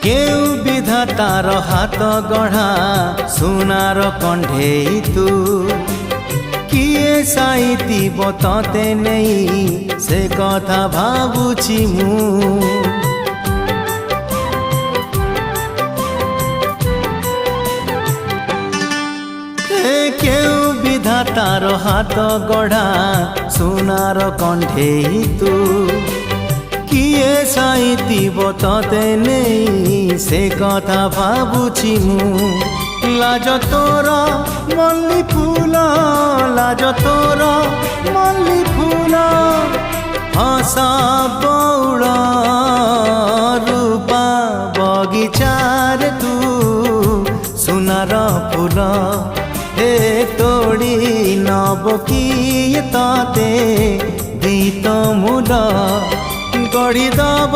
केउ विधातार हाथ गढ़ा सुनार कंढेई तू किए साइतिब तते नहीं से कथा भाबुछि मु केउ विधातार हाथ गढ़ा सुनार कंढेई तू किए साइतिब तते नहीं से कथा भाबुछि मु लाज तोर मल्ली फूल लाज तोर मल्ली फूल हसा बौड़ रूपा बगीचार तू सुनार फूल हे तोड़ी नब किए ताते दीत मूल गढ़ी दब